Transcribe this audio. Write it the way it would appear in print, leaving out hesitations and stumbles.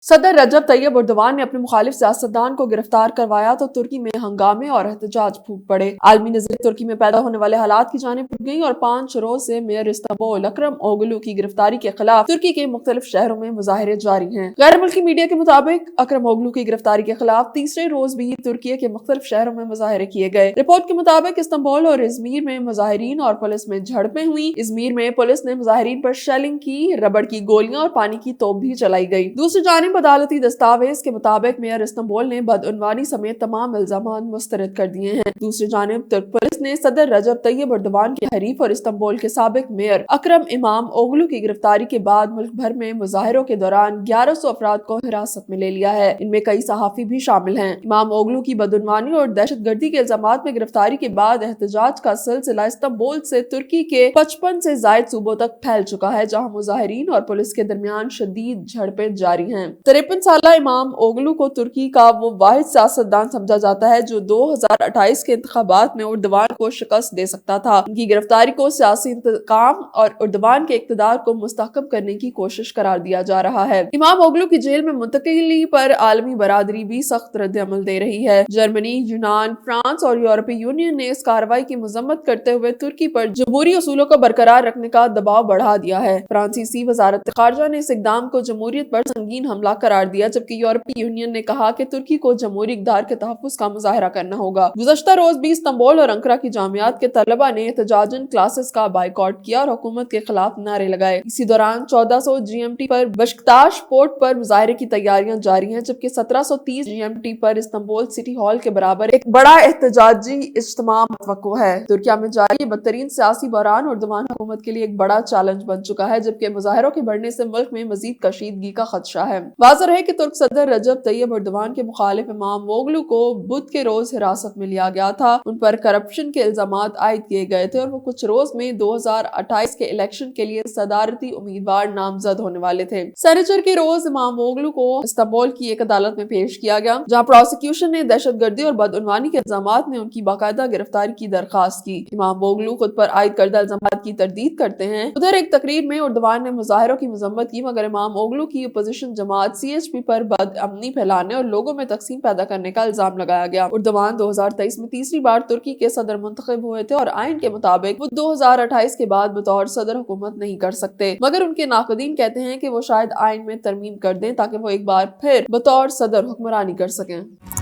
सदर रजब Tayyip Erdogan ने अपने मुखालिफ सियासतदान को गिरफ्तार करवाया तो तुर्की में हंगामे और एहतजाज फूट पड़े। आलमी नजर तुर्की में पैदा होने वाले हालात की जानिब उठ गई और 5 रोज से मेयर इस्तांबुल अकरम ओगलू की गिरफ्तारी के खिलाफ तुर्की के मुख्तलिफ शहरों में मुजाहरे जारी हैं। गैर मुल्की मीडिया के मुताबिक अकरम ओगलू की गिरफ्तारी के खिलाफ तीसरे रोज भी तुर्की के मुख्तलिफ शहरों में मुजाहरे किए गए। रिपोर्ट के मुताबिक इस्तांबुल और इजमीर में मुजाहिरीन और पुलिस में झड़पें हुई। इजमीर में पुलिस ने मुजाहिरीन पर शेलिंग की, रबड़ की गोलियां और पानी की तोप भी चलाई गई। दूसरी जानिब अदालती दस्तावेज के मुताबिक मेयर इस्तांबुल ने बदउनवानी समेत तमाम इल्जामात मुस्तरद कर दिए हैं। दूसरी जानिब तुर्क पुलिस ने सदर रजब तैयब एर्दोगान के हरीफ और इस्तांबुल के साबिक मेयर अकरम इमाम ओगलू की गिरफ्तारी के बाद मुल्क भर में मुजाहिरों के दौरान 1100 अफराद को हिरासत में ले लिया है। इनमें कई सहाफी भी शामिल हैं। इमाम ओगलू की बदउनवानी और दहशत गर्दी के इल्जामात में गिरफ्तारी के बाद एहतजाज का सिलसिला इस्तांबुल से तुर्की के 55 से जायद सूबों तक फैल चुका है, जहाँ मुजाहिरीन और पुलिस के दरमियान शदीद झड़पें जारी हैं। 53 साला इमाम ओगलू को तुर्की का वो वाहिद सियासतदान समझा जाता है जो 2028 के इंतखाबात में एर्दोगान को शिकस्त दे सकता था। उनकी गिरफ्तारी को सियासी इंतकाम और एर्दोगान के इक़्तिदार को मुस्तहकम करने की कोशिश करार दिया जा रहा है। इमाम ओगलू की जेल में मुंतकिली पर आलमी बरादरी भी सख्त रद्द-ए-अमल दे रही है। जर्मनी, यूनान, फ्रांस और यूरोपीय यूनियन ने इस कार्रवाई की मजम्मत करते हुए तुर्की पर जमहूरी उसूलों को बरकरार रखने का दबाव बढ़ा दिया है। फ्रांसीसी वजारत खारजा ने इस इक़दाम को जमहूरियत पर संगीन हमला करार दिया, जबकि यूरोपीय यूनियन ने कहा कि तुर्की को जमहूरी इक़्तिदार के तहफ़्फ़ुज़ का मुज़ाहरा करना होगा। गुज़श्ता रोज भी इस्तांबुल और अंकारा की जामियात के तलबा ने एहतजाजन क्लासेस का बाइकॉट किया और हुकूमत के खिलाफ नारे लगाए। इसी दौरान 1400 GMT पर बशकताश पोर्ट पर मुजाहरे की तैयारियां जारी हैं, जबकि 1730 GMT पर इस्तांबुल सिटी हॉल के बराबर एक बड़ा एहतजाजी इज्तिमा मुतवक्को है। तुर्किया में जारी बदतरीन सियासी बहरान एर्दोगान हुकूमत के लिए एक बड़ा चैलेंज बन चुका है, जबकि मुजाहरों के बढ़ने से मुल्क में मजीद कशीदगी का खदशा है। वाज़ेह है कि तुर्क सदर रजब तैयब एर्दोगान के मुखालिफ इमाम ओगलू को बुध के रोज हिरासत में लिया गया था। उन पर करप्शन के इल्जामात आयद किए गए थे और वो कुछ रोज में 2028 के इलेक्शन के लिए सदारती उम्मीदवार नामजद होने वाले थे। सनीचर के रोज इमाम ओगलू को इस्तांबुल की एक अदालत में पेश किया गया, जहाँ प्रोसिक्यूशन ने दहशतगर्दी और बदउनवानी के इल्जामात में उनकी बाकायदा गिरफ्तारी की दरखास्त की। इमाम ओगलू खुद पर आयद करदा इल्जामात की तरदीद करते हैं। उधर एक तकरीर में एर्दोगान ने मुजाहिरों की मजम्मत की, मगर इमाम ओगलू की अपोजिशन जमात CHP पर बदअमनी फैलाने और लोगों में तकसीम पैदा करने का इल्जाम लगाया गया। एर्दोगान 2023 में तीसरी बार तुर्की के सदर मुंतखब हुए थे और आइन के मुताबिक वो 2028 के बाद बतौर सदर हुकूमत नहीं कर सकते, मगर उनके नाक़दीन कहते हैं कि वो शायद आइन में तरमीम कर दें ताकि वो एक बार फिर बतौर सदर हुक्मरानी कर सकें।